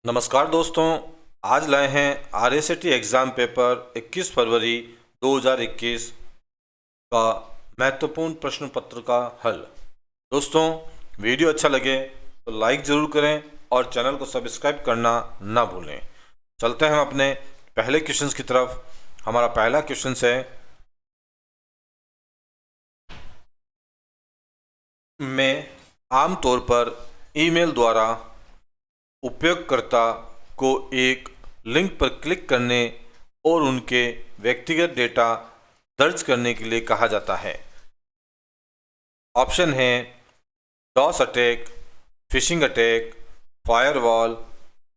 नमस्कार दोस्तों। आज लाए हैं RSAT एग्ज़ाम पेपर 21 फरवरी 2021 का महत्वपूर्ण प्रश्न पत्र का हल। दोस्तों, वीडियो अच्छा लगे तो लाइक ज़रूर करें और चैनल को सब्सक्राइब करना ना भूलें। चलते हैं हम अपने पहले क्वेश्चंस की तरफ। हमारा पहला क्वेश्चन है, मैं आमतौर पर ईमेल द्वारा उपयोगकर्ता को एक लिंक पर क्लिक करने और उनके व्यक्तिगत डेटा दर्ज करने के लिए कहा जाता है। ऑप्शन है DoS attack, phishing attack, firewall,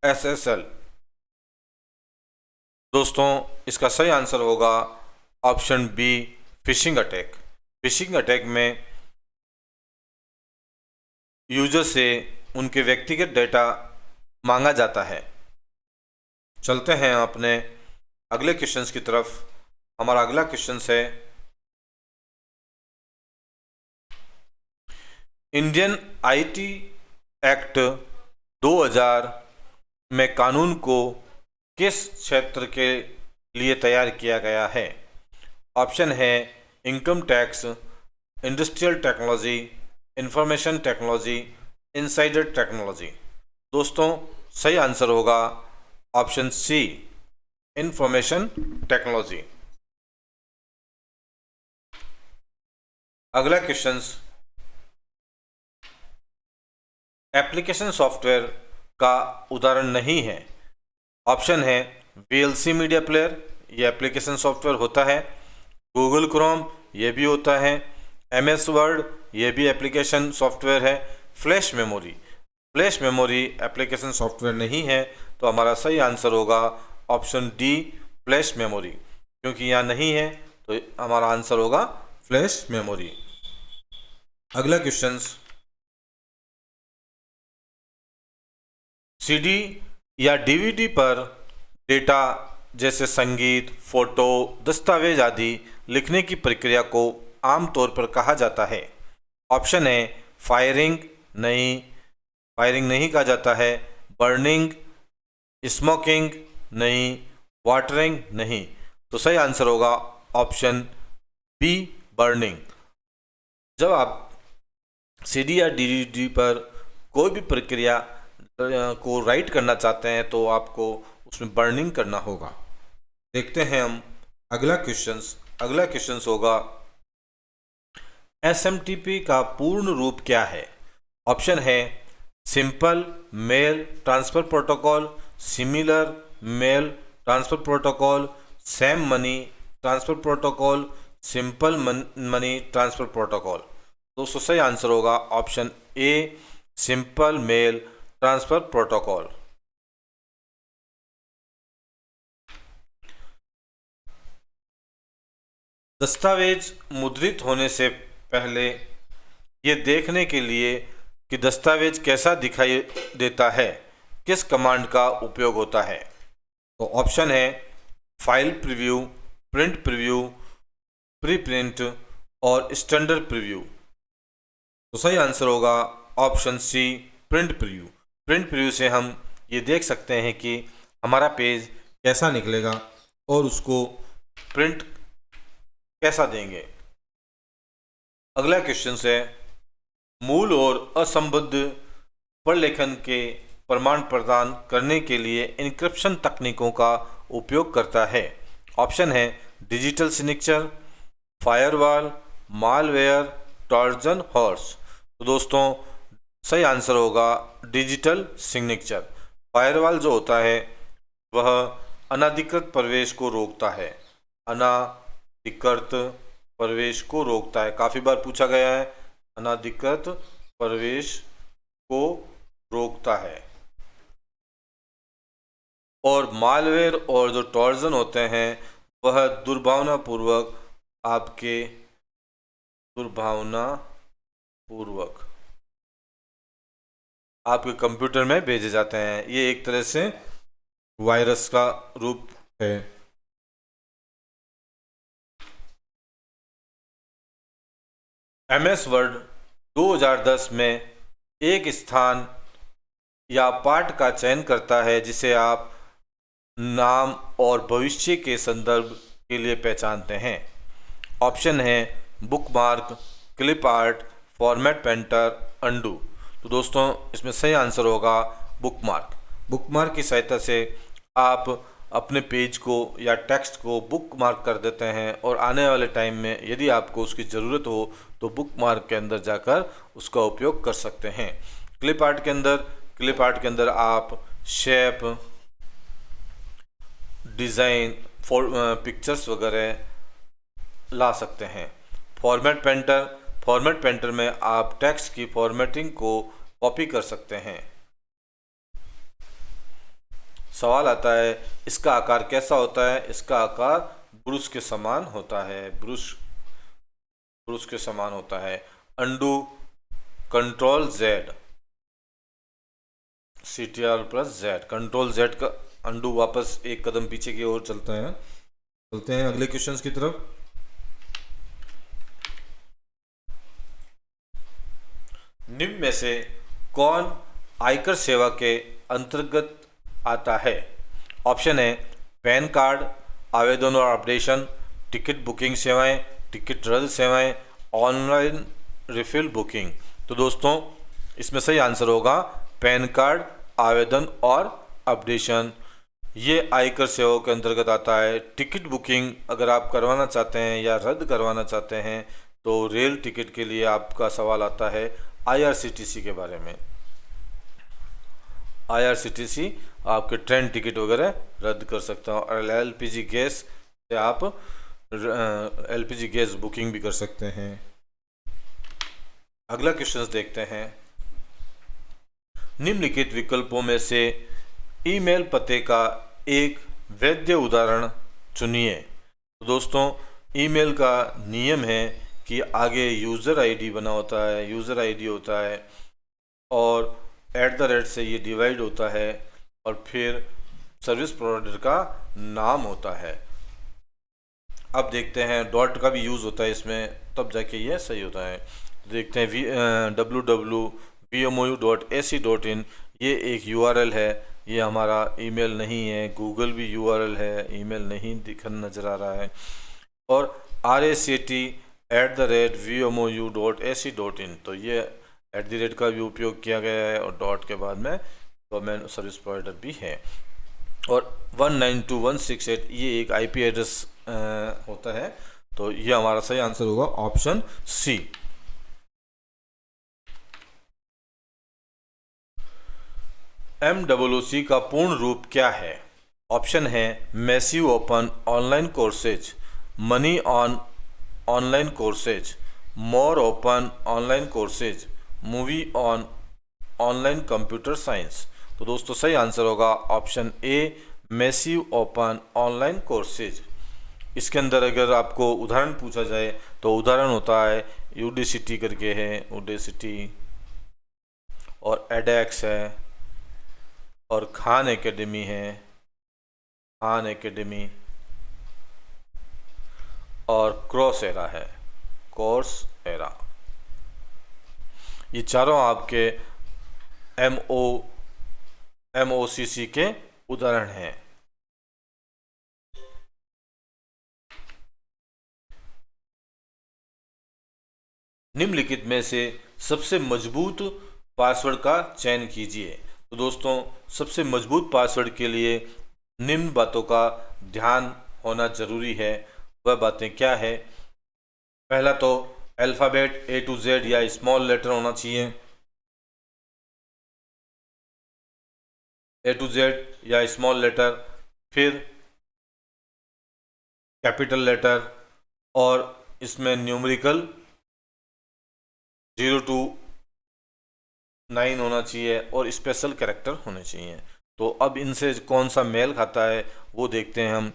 SSL। दोस्तों, इसका सही आंसर होगा option B, phishing attack. Phishing attack में यूजर से उनके व्यक्तिगत डेटा मांगा जाता है। चलते हैं अपने अगले क्वेश्चंस की तरफ। हमारा अगला क्वेश्चन है, इंडियन IT एक्ट 2000 में कानून को किस क्षेत्र के लिए तैयार किया गया है? ऑप्शन है income tax, industrial technology, information technology, insider technology. दोस्तों, सही आंसर होगा ऑप्शन सी, इंफॉर्मेशन टेक्नोलॉजी। अगला क्वेश्चन, एप्लीकेशन सॉफ्टवेयर का उदाहरण नहीं है। ऑप्शन है VLC मीडिया प्लेयर, ये एप्लीकेशन सॉफ्टवेयर होता है। गूगल क्रोम, ये भी होता है। MS वर्ड, ये भी एप्लीकेशन सॉफ्टवेयर है। Flash memory, flash memory application software नहीं है। तो हमारा सही आंसर होगा ऑप्शन डी, फ्लैश मेमोरी। क्योंकि यहाँ नहीं है तो हमारा आंसर होगा फ्लैश मेमोरी। अगला क्वेश्चन, CD या DVD पर डेटा जैसे संगीत, फोटो, दस्तावेज आदि लिखने की प्रक्रिया को आमतौर पर कहा जाता है। ऑप्शन है फायरिंग, नहीं, फायरिंग नहीं कहा जाता है। बर्निंग, स्मोकिंग, नहीं। वाटरिंग, नहीं। तो सही आंसर होगा ऑप्शन बी, बर्निंग। जब आप CD या DVD पर कोई भी प्रक्रिया को राइट करना चाहते हैं तो आपको उसमें बर्निंग करना होगा। देखते हैं हम अगला क्वेश्चंस। अगला क्वेश्चंस होगा, SMTP का पूर्ण रूप क्या है? ऑप्शन है simple mail transfer protocol, similar mail transfer protocol, same money transfer protocol, simple money transfer protocol. दोस्तों, सही आंसर होगा option A, simple mail transfer protocol. दस्तावेज मुद्रित होने से पहले ये देखने के लिए कि दस्तावेज कैसा दिखाई देता है, किस कमांड का उपयोग होता है? तो ऑप्शन है file preview, print preview, pre print और स्टैंडर्ड प्रीव्यू। तो सही आंसर होगा option C, print preview. Print preview से हम ये देख सकते हैं कि हमारा पेज कैसा निकलेगा और उसको प्रिंट कैसा देंगे। अगला क्वेश्चन है, मूल और असंबद्ध प्रलेखन के प्रमाण प्रदान करने के लिए एन्क्रिप्शन तकनीकों का उपयोग करता है। ऑप्शन है digital signature, firewall, malware, Trojan horse. तो दोस्तों, सही आंसर होगा डिजिटल सिग्नेचर। फायरवॉल जो होता है वह अनधिकृत प्रवेश को रोकता है, अनधिकृत प्रवेश को रोकता है। काफ़ी बार पूछा गया है, अनधिकृत प्रवेश को रोकता है। और मालवेयर और जो ट्रोजन होते हैं वह दुर्भावनापूर्वक आपके कंप्यूटर में भेजे जाते हैं। ये एक तरह से वायरस का रूप है। MS वर्ड 2010 में एक स्थान या पाठ का चयन करता है जिसे आप नाम और भविष्य के संदर्भ के लिए पहचानते हैं। ऑप्शन है bookmark, clip art, format painter, undo. तो दोस्तों इसमें सही आंसर होगा बुकमार्क। बुकमार्क की सहायता से आप अपने पेज को या टेक्स्ट को बुकमार्क कर देते हैं और आने वाले टाइम में यदि आपको उसकी ज़रूरत हो तो बुकमार्क के अंदर जाकर उसका उपयोग कर सकते हैं। क्लिप आर्ट के अंदर आप शेप, डिज़ाइन, पिक्चर्स वगैरह ला सकते हैं। फॉर्मेट पेंटर में आप टेक्स्ट की फॉर्मेटिंग को कॉपी कर सकते हैं। सवाल आता है इसका आकार कैसा होता है? इसका आकार ब्रुश के समान होता है। ब्रुश के समान होता है। Undo, control Z, CTRL+Z, control Z का अंडू वापस एक कदम पीछे की ओर चलता है। चलते हैं अगले क्वेश्चंस की तरफ। निम्न में से कौन आयकर सेवा के अंतर्गत आता है? ऑप्शन है पैन कार्ड, आवेदन और अपडेशन, टिकट बुकिंग सेवाएं, टिकट रद्द सेवाएं, ऑनलाइन रिफिल बुकिंग। तो दोस्तों इसमें सही आंसर होगा पैन कार्ड, आवेदन और अपडेशन। ये आयकर सेवाओं के अंतर्गत आता है। टिकट बुकिंग अगर आप करवाना चाहते हैं या रद्द करवाना चाहते हैं तो रेल टिकट के लिए आपका सवाल आता है IRCTC के बारे में। IRCTC आपके ट्रेन टिकट वगैरह रद्द कर सकता है। और LPG गैस से आप LPG गैस बुकिंग भी कर सकते हैं। अगला क्वेश्चन देखते हैं। निम्नलिखित विकल्पों में से ईमेल पते का एक वैध उदाहरण चुनिए। तो दोस्तों ईमेल का नियम है कि आगे यूज़र आईडी बना होता है, यूज़र आईडी होता है और @ से ये डिवाइड होता है और फिर सर्विस प्रोवाइडर का नाम होता है। अब देखते हैं डॉट का भी यूज़ होता है इसमें, तब जाके ये सही होता है। देखते हैं www.vmou.ac.in, ये एक URL है, ये हमारा ईमेल नहीं है। गूगल भी URL है, ईमेल नहीं दिखन नज़र आ रहा है। और RACT@vmou.ac.in, तो ये @ का भी उपयोग किया गया है और डॉट के बाद में गवर्नमेंट सर्विस प्रोवाइडर भी है। और 192.168 ये एक IP एड्रेस होता है। तो ये हमारा सही आंसर होगा ऑप्शन सी। MOOC का पूर्ण रूप क्या है? ऑप्शन है massive open online courses, money on online courses, more open online courses, movie on online computer science. तो दोस्तों सही आंसर होगा option a massive open online courses. इसके अंदर अगर आपको उदाहरण पूछा जाए तो उदाहरण होता है UDCT करके है, UDCT और edX है और खान एकेडमी है, खान एकेडमी और कोर्सेरा है, कोर्सेरा। ये चारों आपके MOOC के उदाहरण हैं। निम्नलिखित में से सबसे मजबूत पासवर्ड का चयन कीजिए। तो दोस्तों सबसे मजबूत पासवर्ड के लिए निम्न बातों का ध्यान होना जरूरी है। वह बातें क्या है? पहला तो अल्फ़ाबेट A to Z या स्मॉल लेटर होना चाहिए। A to Z या स्मॉल लेटर, फिर कैपिटल लेटर और इसमें न्यूमेरिकल 0 to 9 होना चाहिए और स्पेशल कैरेक्टर होने चाहिए। तो अब इनसे कौन सा मेल खाता है वो देखते हैं हम।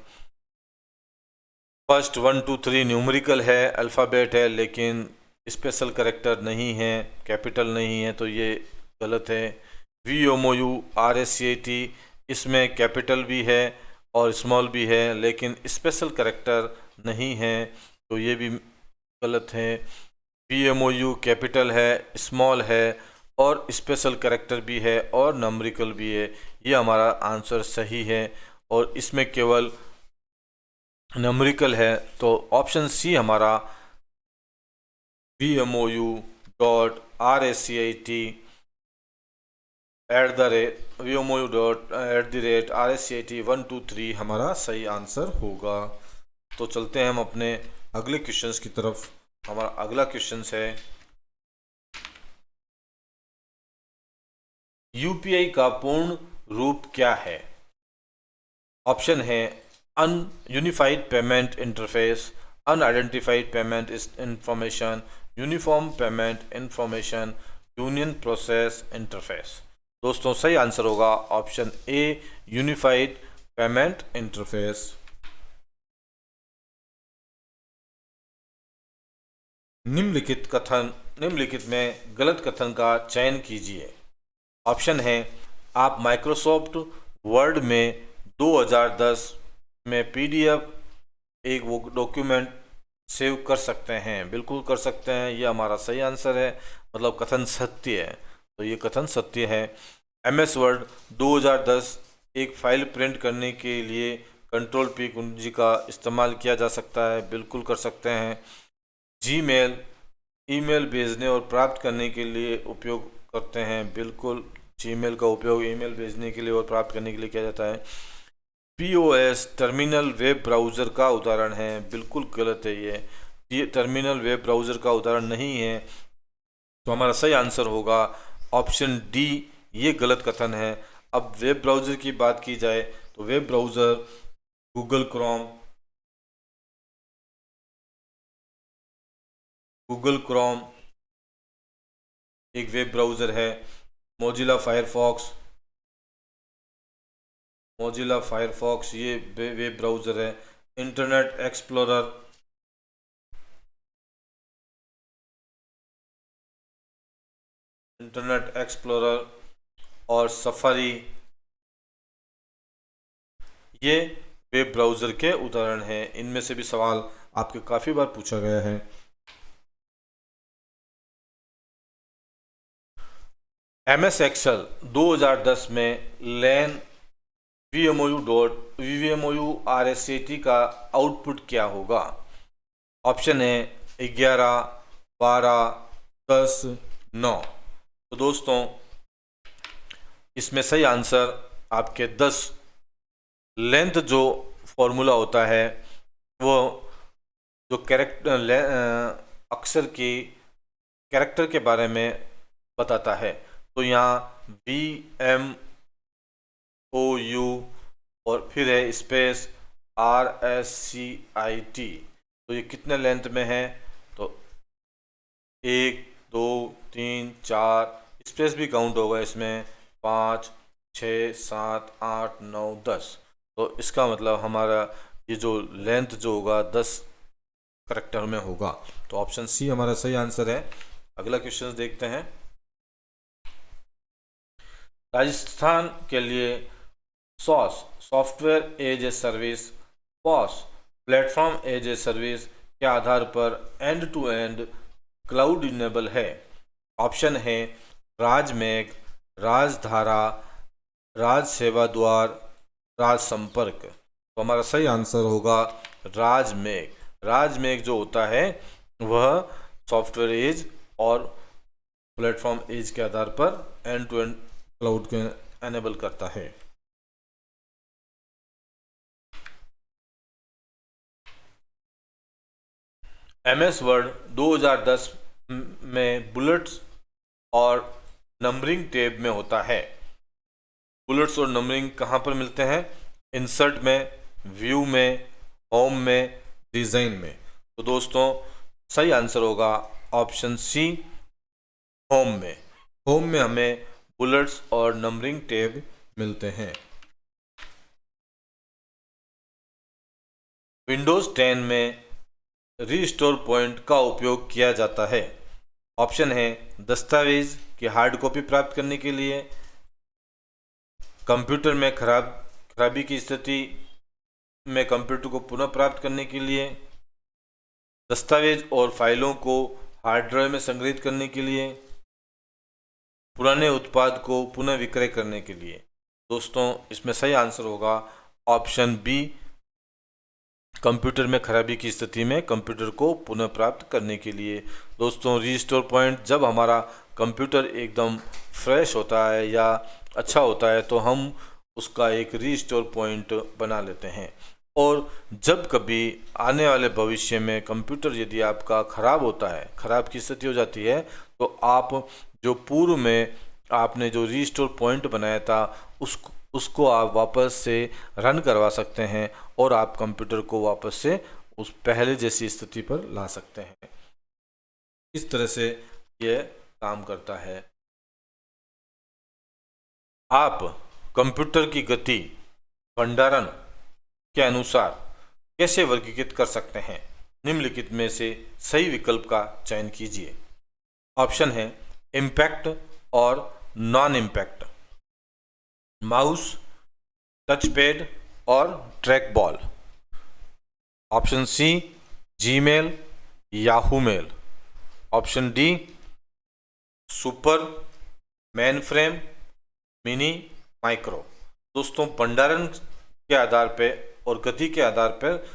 फर्स्ट 1 2 3 न्यूमेरिकल है, अल्फ़ाबेट है, लेकिन स्पेशल कैरेक्टर नहीं है, कैपिटल नहीं है, तो ये गलत है। VMOU RACT, इसमें कैपिटल भी है और स्मॉल भी है लेकिन स्पेशल कैरेक्टर नहीं है, तो ये भी गलत है। VMOU कैपिटल है, स्मॉल है, और स्पेशल कैरेक्टर भी है और नंबरिकल भी है। ये हमारा आंसर सही है और इसमें केवल नंबरिकल है, तो ऑप्शन सी हमारा VMOU.RSCIT@VMOU.@RSCIT123 हमारा सही आंसर होगा। तो चलते हैं हम अपने अगले क्वेश्चंस की तरफ। हमारा अगला क्वेश्चन है यूपीआई का पूर्ण रूप क्या है। ऑप्शन है अन unified payment interface, unidentified payment information, uniform payment information, union process interface. दोस्तों सही आंसर होगा option A, unified payment interface. निम्नलिखित में गलत कथन का चयन कीजिए। ऑप्शन है आप माइक्रोसॉफ्ट वर्ड में 2010 में पीडीएफ एक वो डॉक्यूमेंट सेव कर सकते हैं। बिल्कुल कर सकते हैं, ये हमारा सही आंसर है, मतलब कथन सत्य है। तो ये कथन सत्य है। एमएस वर्ड 2010 एक फाइल प्रिंट करने के लिए Ctrl+P कुंजी का इस्तेमाल किया जा सकता है। बिल्कुल कर सकते हैं। जीमेल ईमेल भेजने और प्राप्त करने के लिए उपयोग करते हैं। बिल्कुल जीमेल का उपयोग ईमेल भेजने के लिए और प्राप्त करने के लिए किया जाता है। पीओएस टर्मिनल वेब ब्राउज़र का उदाहरण है। बिल्कुल गलत है, ये टर्मिनल वेब ब्राउज़र का उदाहरण नहीं है। तो हमारा सही आंसर होगा ऑप्शन डी, ये गलत कथन है। अब वेब ब्राउज़र की बात की जाए तो वेब ब्राउज़र गूगल क्रोम एक वेब ब्राउज़र है। मोजिला फायरफॉक्स ये वेब ब्राउज़र है। इंटरनेट एक्सप्लोरर और सफारी ये वेब ब्राउज़र के उदाहरण हैं। इनमें से भी सवाल आपके काफ़ी बार पूछा गया है। एमएस एक्सेल 2010 में लैन VMOU.RSCIT का आउटपुट क्या होगा। ऑप्शन है 11, 12, 10, 9। तो दोस्तों इसमें सही आंसर आपके 10 लेंथ जो फॉर्मूला होता है वो जो अक्षर की कैरेक्टर के बारे में बताता है। तो यहाँ VMOU और फिर है स्पेस RSCIT। तो ये कितने लेंथ में है, तो 1, 2, 3, 4 स्पेस भी काउंट होगा इसमें, 5, 6, 7, 8, 9, 10। तो इसका मतलब हमारा ये जो लेंथ जो होगा 10 करेक्टर में होगा। तो ऑप्शन सी हमारा सही आंसर है। अगला क्वेश्चन देखते हैं। राजस्थान के लिए SaaS software as a service, PaaS platform as a service के आधार पर end to end cloud enable है। ऑप्शन है राजमेघ, राजधारा, राज सेवा द्वार, राज संपर्क। तो हमारा सही आंसर होगा राजमेघ। राजमेघ जो होता है वह सॉफ्टवेयर एज और प्लेटफॉर्म एज के आधार पर एंड टू एंड क्लाउड के एनेबल करता है। एमएस वर्ड 2010 में बुलेट्स और नंबरिंग टैब में होता है। बुलेट्स और नंबरिंग कहाँ पर मिलते हैं? इंसर्ट में, व्यू में, होम में, डिज़ाइन में। तो दोस्तों सही आंसर होगा ऑप्शन सी, होम में। होम में हमें बुलेट्स और नंबरिंग टैब मिलते हैं। विंडोज़ 10 में रीस्टोर पॉइंट का उपयोग किया जाता है। ऑप्शन है दस्तावेज की हार्ड कॉपी प्राप्त करने के लिए, कंप्यूटर में खराबी की स्थिति में कंप्यूटर को पुनः प्राप्त करने के लिए, दस्तावेज और फाइलों को हार्ड ड्राइव में संग्रहित करने के लिए, पुराने उत्पाद को पुनः विक्रय करने के लिए। दोस्तों इसमें सही आंसर होगा ऑप्शन बी, कंप्यूटर में खराबी की स्थिति में कंप्यूटर को पुनः प्राप्त करने के लिए। दोस्तों रीस्टोर पॉइंट, जब हमारा कंप्यूटर एकदम फ्रेश होता है या अच्छा होता है तो हम उसका एक रीस्टोर पॉइंट बना लेते हैं। और जब कभी आने वाले भविष्य में कंप्यूटर यदि आपका ख़राब होता है, ख़राब की स्थिति हो जाती है, तो आप जो पूर्व में आपने जो रीस्टोर पॉइंट बनाया था उसको आप वापस से रन करवा सकते हैं और आप कंप्यूटर को वापस से उस पहले जैसी स्थिति पर ला सकते हैं। इस तरह से यह काम करता है। आप कंप्यूटर की गति भंडारण के अनुसार कैसे वर्गीकृत कर सकते हैं? निम्नलिखित में से सही विकल्प का चयन कीजिए। ऑप्शन है इम्पैक्ट और नॉन इम्पैक्ट, माउस, टचपैड और trackball. Option C Gmail, Yahoo mail. Option D super, mainframe, mini, micro. दोस्तों भंडारण के आधार पे और गति के आधार पर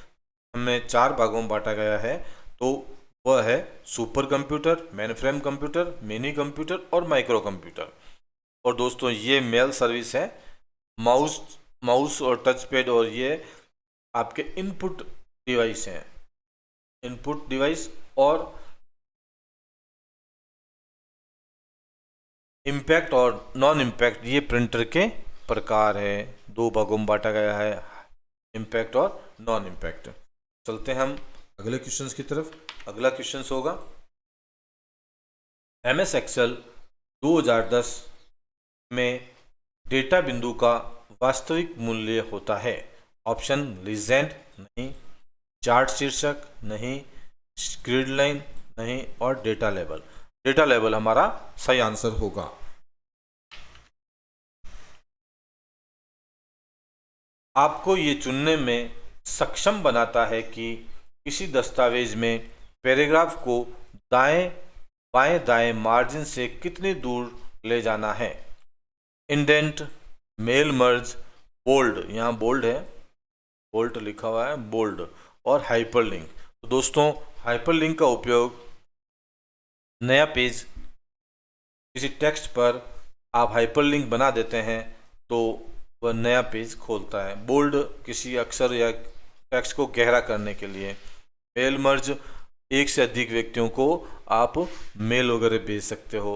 हमें 4 भागों में बांटा गया है। तो वह है super computer, main frame computer, mini computer और माइक्रो कंप्यूटर। और दोस्तों ये मेल सर्विस है। माउस और टच पैड और ये आपके इनपुट डिवाइस हैं, इनपुट डिवाइस। और इम्पैक्ट और नॉन इम्पैक्ट ये प्रिंटर के प्रकार है। 2 भागों में बांटा गया है, इम्पैक्ट और नॉन इम्पैक्ट। चलते हैं हम अगले क्वेश्चंस की तरफ। अगला क्वेश्चंस होगा MS एक्सेल 2010 में डेटा बिंदु का वास्तविक मूल्य होता है। ऑप्शन लीजेंड नहीं, चार्ट शीर्षक नहीं, ग्रिड लाइन नहीं और डेटा लेवल। डेटा लेवल हमारा सही आंसर होगा। आपको ये चुनने में सक्षम बनाता है कि किसी दस्तावेज में पैराग्राफ को दाएं बाएं दाएं मार्जिन से कितनी दूर ले जाना है। इंडेंट, मेल मर्ज, बोल्ड, यहाँ बोल्ड है, बोल्ड लिखा हुआ है, बोल्ड, और हाइपरलिंक। तो दोस्तों हाइपरलिंक का उपयोग नया पेज, किसी टेक्स्ट पर आप हाइपरलिंक बना देते हैं तो वह नया पेज खोलता है। बोल्ड किसी अक्षर या टेक्स्ट को गहरा करने के लिए। मेल मर्ज, एक से अधिक व्यक्तियों को आप मेल वगैरह भेज सकते हो।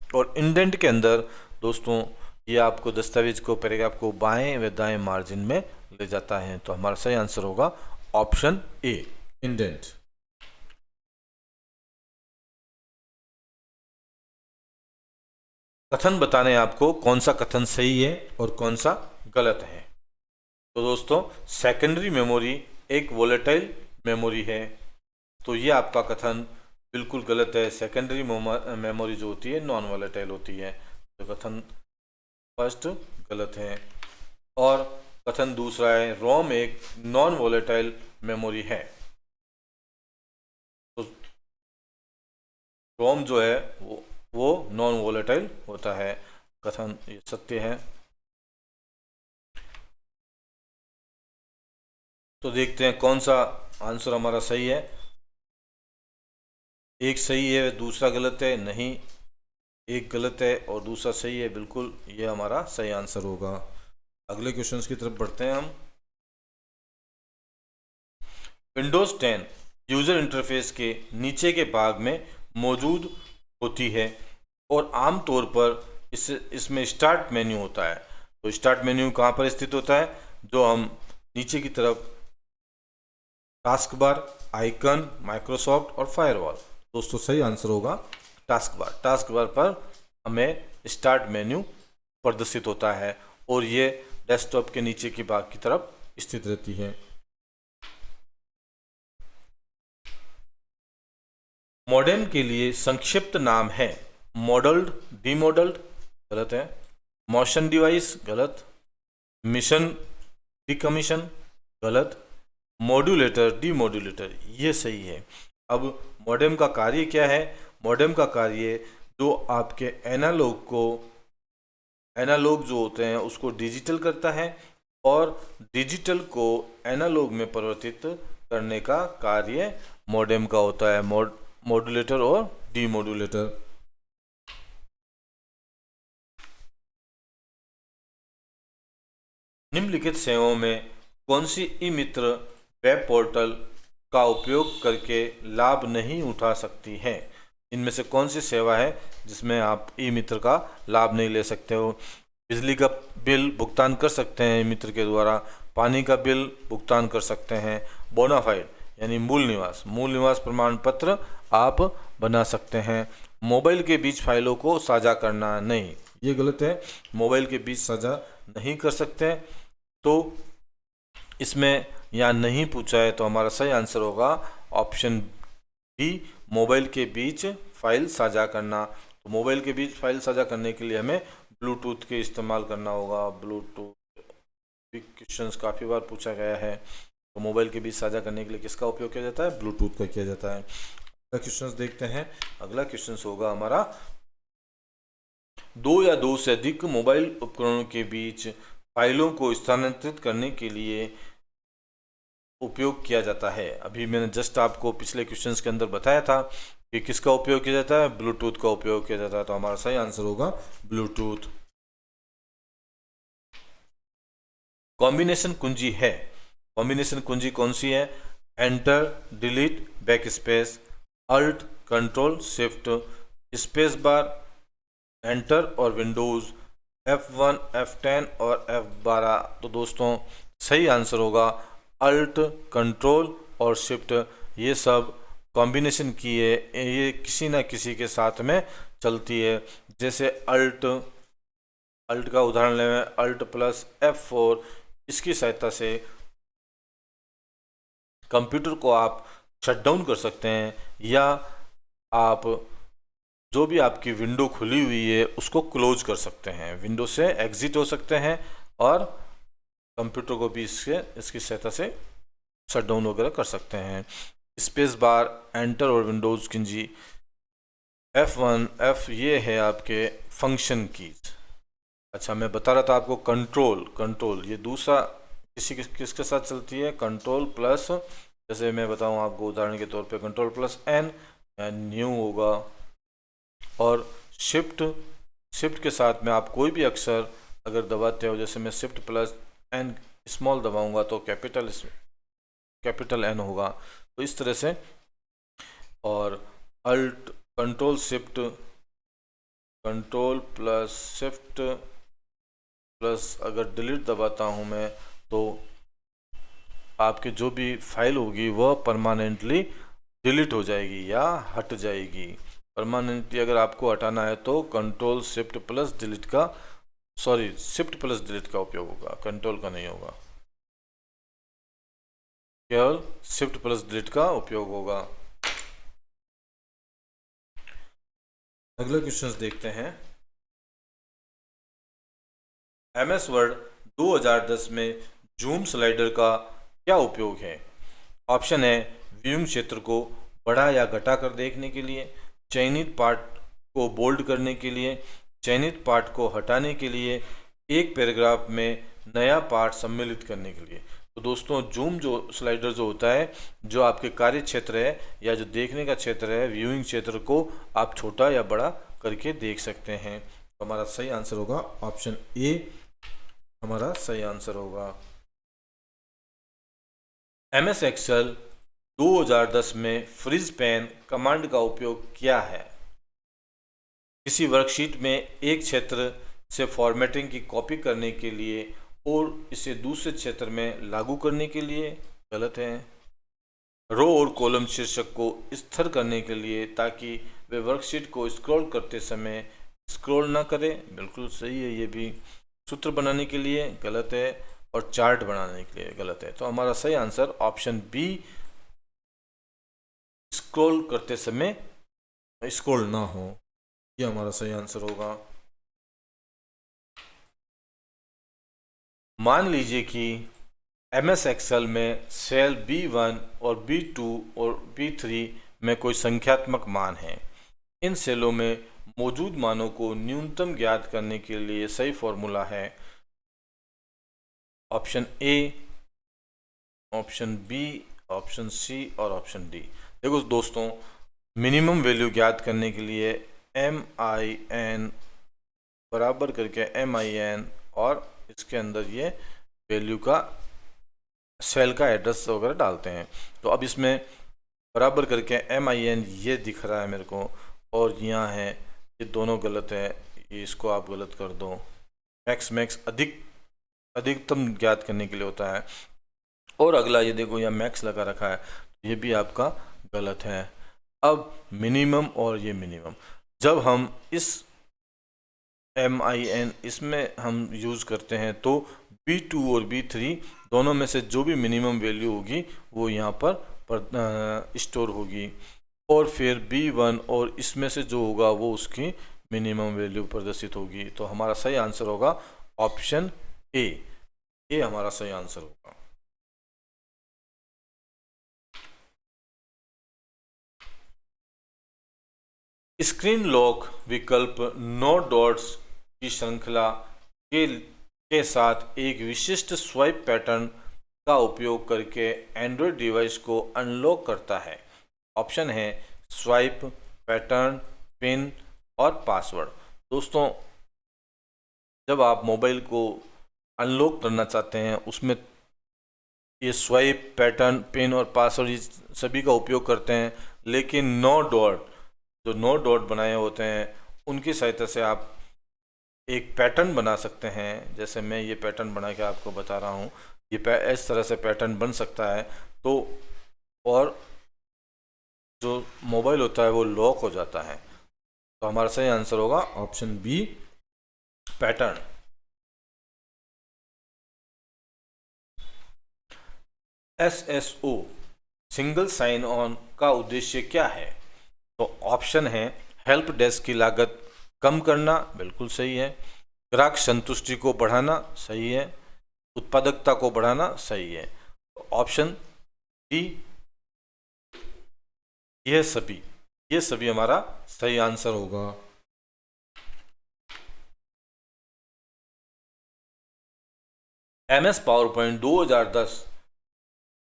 और इंडेंट के अंदर दोस्तों ये आपको दस्तावेज को, पैराग्राफ को बाएं व दाएं मार्जिन में ले जाता है। तो हमारा सही आंसर होगा ऑप्शन ए, इंडेंट। कथन बताने आपको कौन सा कथन सही है और कौन सा गलत है। तो दोस्तों सेकेंडरी मेमोरी एक वोलेटाइल मेमोरी है, तो ये आपका कथन बिल्कुल गलत है। सेकेंडरी मेमोरी जो होती है नॉन वोलेटाइल होती है। तो कथन फर्स्ट गलत है। और कथन दूसरा है रोम एक नॉन वोलेटाइल मेमोरी है। तो रोम जो है वो नॉन वोलेटाइल होता है। कथन ये सत्य है। तो देखते हैं कौन सा आंसर हमारा सही है। एक सही है, दूसरा गलत है, नहीं, एक गलत है और दूसरा सही है। बिल्कुल ये हमारा सही आंसर होगा। अगले क्वेश्चंस की तरफ बढ़ते हैं हम। विंडोज 10 यूजर इंटरफेस के नीचे के भाग में मौजूद होती है और आमतौर पर इसमें स्टार्ट मेन्यू होता है। तो स्टार्ट मेन्यू कहाँ पर स्थित होता है? जो हम नीचे की तरफ टास्क बार, आइकन, माइक्रोसॉफ्ट और फायरवॉल। दोस्तों सही आंसर होगा टास्क बार। टास्क बार पर हमें स्टार्ट मेन्यू प्रदर्शित होता है और ये डेस्कटॉप के नीचे की भाग की तरफ स्थित रहती है। मॉडेम के लिए संक्षिप्त नाम है मॉडल्ड, डीमॉडल्ड, गलत है। मोशन डिवाइस, गलत। मिशन डिकमीशन, गलत। मॉड्यूलेटर, डीमॉड्यूलेटर, ये सही है। अब मॉडेम का कार्य क्या है? मॉडेम का कार्य जो आपके एनालॉग जो होते हैं उसको डिजिटल करता है और डिजिटल को एनालॉग में परिवर्तित करने का कार्य मॉडेम का होता है, मॉड्यूलेटर और डीमॉड्यूलेटर। निम्नलिखित सेवाओं में कौन सी ई मित्र वेब पोर्टल का उपयोग करके लाभ नहीं उठा सकती है? इनमें से कौन सी सेवा है जिसमें आप ई मित्र का लाभ नहीं ले सकते हो? बिजली का बिल भुगतान कर सकते हैं ई मित्र के द्वारा, पानी का बिल भुगतान कर सकते हैं, बोनाफाइड यानी मूल निवास प्रमाण पत्र आप बना सकते हैं। मोबाइल के बीच फाइलों को साझा करना नहीं, ये गलत है, मोबाइल के बीच साझा नहीं कर सकते। तो इसमें यहाँ नहीं पूछा है तो हमारा सही आंसर होगा ऑप्शन बी, मोबाइल के बीच फाइल साझा करना। तो मोबाइल के बीच फाइल साझा करने के लिए हमें ब्लूटूथ के इस्तेमाल करना होगा। ब्लूटूथ क्वेश्चंस काफ़ी बार पूछा गया है। तो मोबाइल के बीच साझा करने के लिए किसका उपयोग किया जाता है? ब्लूटूथ का किया जाता है। अगला क्वेश्चंस देखते हैं। अगला क्वेश्चंस होगा हमारा, दो या दो से अधिक मोबाइल उपकरणों के बीच फाइलों को स्थानांतरित करने के लिए उपयोग किया जाता है। अभी मैंने जस्ट आपको पिछले क्वेश्चंस के अंदर बताया था कि किसका उपयोग किया जाता है? ब्लूटूथ का उपयोग किया जाता है। तो हमारा सही आंसर होगा ब्लूटूथ। कॉम्बिनेशन कुंजी है, कॉम्बिनेशन कुंजी कौन सी है? Enter, delete, backspace, alt, control, shift, space bar, enter और विंडोज, F1, F10 और F12। तो दोस्तों सही आंसर होगा अल्ट, कंट्रोल और शिफ्ट। ये सब कॉम्बिनेशन की है, ये किसी ना किसी के साथ में चलती है। जैसे अल्ट का उदाहरण लें, अल्ट प्लस F4, इसकी सहायता से कंप्यूटर को आप शट डाउन कर सकते हैं, या आप जो भी आपकी विंडो खुली हुई है उसको क्लोज कर सकते हैं, विंडो से एग्जिट हो सकते हैं और कंप्यूटर को भी इसकी सहायता से शट डाउन वगैरह कर सकते हैं। स्पेस बार, एंटर और विंडोज कुंजी, F1, F ये है आपके फंक्शन कीज। अच्छा, मैं बता रहा था आपको कंट्रोल ये दूसरा किसके साथ चलती है? कंट्रोल प्लस, जैसे मैं बताऊं आपको उदाहरण के तौर पे, कंट्रोल प्लस N न्यू होगा। और शिफ्ट के साथ में आप कोई भी अक्षर अगर दबाते हो, जैसे मैं शिफ्ट प्लस N स्मॉल दबाऊंगा तो कैपिटल N होगा। तो इस तरह से, और alt, control shift, control plus shift plus अगर डिलीट दबाता हूँ मैं, तो आपकी जो भी फाइल होगी वह परमानेंटली डिलीट हो जाएगी या हट जाएगी। परमानेंटली अगर आपको हटाना है तो कंट्रोल शिफ्ट प्लस डिलीट का, शिफ्ट प्लस डिलीट का उपयोग होगा, कंट्रोल का नहीं होगा, केवल शिफ्ट प्लस डिलीट का उपयोग होगा। अगला क्वेश्चन देखते हैं। MS वर्ड 2010 में जूम स्लाइडर का क्या उपयोग है? ऑप्शन है व्यूइंग क्षेत्र को बढ़ा या घटा कर देखने के लिए, चयनित पार्ट को बोल्ड करने के लिए, चयनित पार्ट को हटाने के लिए, एक पैराग्राफ में नया पार्ट सम्मिलित करने के लिए। तो दोस्तों जूम जो स्लाइडर जो होता है, जो आपके कार्य क्षेत्र है या जो देखने का क्षेत्र है, व्यूइंग क्षेत्र को आप छोटा या बड़ा करके देख सकते हैं। तो हमारा सही आंसर होगा ऑप्शन ए, हमारा सही आंसर होगा। MS एक्सेल 2010 में फ्रीज पैन कमांड का उपयोग क्या है? किसी वर्कशीट में एक क्षेत्र से फॉर्मेटिंग की कॉपी करने के लिए और इसे दूसरे क्षेत्र में लागू करने के लिए। गलत है। रो और कॉलम शीर्षक को स्थिर करने के लिए ताकि वे वर्कशीट को स्क्रॉल करते समय स्क्रॉल ना करें। बिल्कुल सही है ये भी। सूत्र बनाने के लिए। गलत है। और चार्ट बनाने के लिए। गलत है। तो हमारा सही आंसर ऑप्शन बी, स्क्रॉल करते समय स्क्रॉल ना हो, ये हमारा सही आंसर होगा। मान लीजिए कि MS एक्सेल में सेल B1 और B2 और B3 में कोई संख्यात्मक मान है। इन सेलों में मौजूद मानों को न्यूनतम ज्ञात करने के लिए सही फॉर्मूला है option A, option B, option C और ऑप्शन डी। देखो दोस्तों, मिनिमम वैल्यू ज्ञात करने के लिए MIN बराबर करके MIN और इसके अंदर ये वैल्यू का सेल का एड्रेस वगैरह डालते हैं। तो अब इसमें बराबर करके MIN ये दिख रहा है मेरे को, और यहाँ है, ये दोनों गलत है, ये इसको आप गलत कर दो। मैक्स अधिकतम ज्ञात करने के लिए होता है। और अगला ये देखो, यहाँ मैक्स लगा रखा है, ये भी आपका गलत है। अब मिनिमम और ये मिनिमम, जब हम इस MIN इसमें हम यूज़ करते हैं तो B2 और B3 दोनों में से जो भी मिनिमम वैल्यू होगी वो यहाँ पर स्टोर होगी, और फिर B1 और इसमें से जो होगा वो उसकी मिनिमम वैल्यू प्रदर्शित होगी। तो हमारा सही आंसर होगा ऑप्शन ए। ये हमारा सही आंसर होगा। स्क्रीन लॉक विकल्प 9 डॉट्स की श्रृंखला के साथ एक विशिष्ट स्वाइप पैटर्न का उपयोग करके एंड्रॉयड डिवाइस को अनलॉक करता है। ऑप्शन है स्वाइप, पैटर्न, पिन और पासवर्ड। दोस्तों, जब आप मोबाइल को अनलॉक करना चाहते हैं उसमें ये स्वाइप, पैटर्न, पिन और पासवर्ड सभी का उपयोग करते हैं, लेकिन 9 डॉट बनाए होते हैं उनकी सहायता से आप एक पैटर्न बना सकते हैं। जैसे मैं ये पैटर्न बना के आपको बता रहा हूँ, ये इस तरह से पैटर्न बन सकता है। तो और जो मोबाइल होता है वो लॉक हो जाता है। तो हमारा सही आंसर होगा option B, pattern. SSO single sign on का उद्देश्य क्या है? तो ऑप्शन है हेल्प डेस्क की लागत कम करना, बिल्कुल सही है। ग्राहक संतुष्टि को बढ़ाना, सही है। उत्पादकता को बढ़ाना, सही है। तो ऑप्शन डी, ये सभी हमारा सही आंसर होगा। MS पावरपॉइंट 2010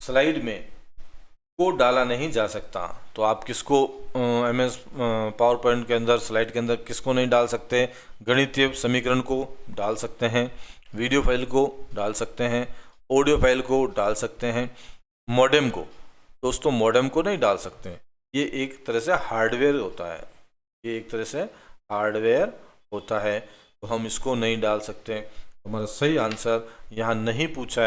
स्लाइड में को डाला नहीं जा सकता। तो आप किसको MS पावरपॉइंट के अंदर, स्लाइड के अंदर किसको नहीं डाल सकते? गणितीय समीकरण को डाल सकते हैं, वीडियो फाइल को डाल सकते हैं, ऑडियो फाइल को डाल सकते हैं, मॉडेम को। दोस्तों, मॉडेम को नहीं डाल सकते हैं, ये एक तरह से हार्डवेयर होता है, तो हम इसको नहीं डाल सकते। हमारा सही आंसर यहाँ नहीं पूछा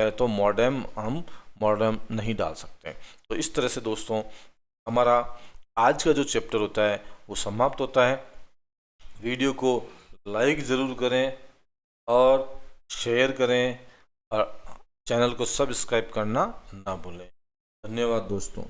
है तो हम मॉडेम नहीं डाल सकते। तो इस तरह से दोस्तों हमारा आज का जो चैप्टर होता है वो समाप्त होता है। वीडियो को लाइक ज़रूर करें और शेयर करें, और चैनल को सब्सक्राइब करना ना भूलें। धन्यवाद दोस्तों।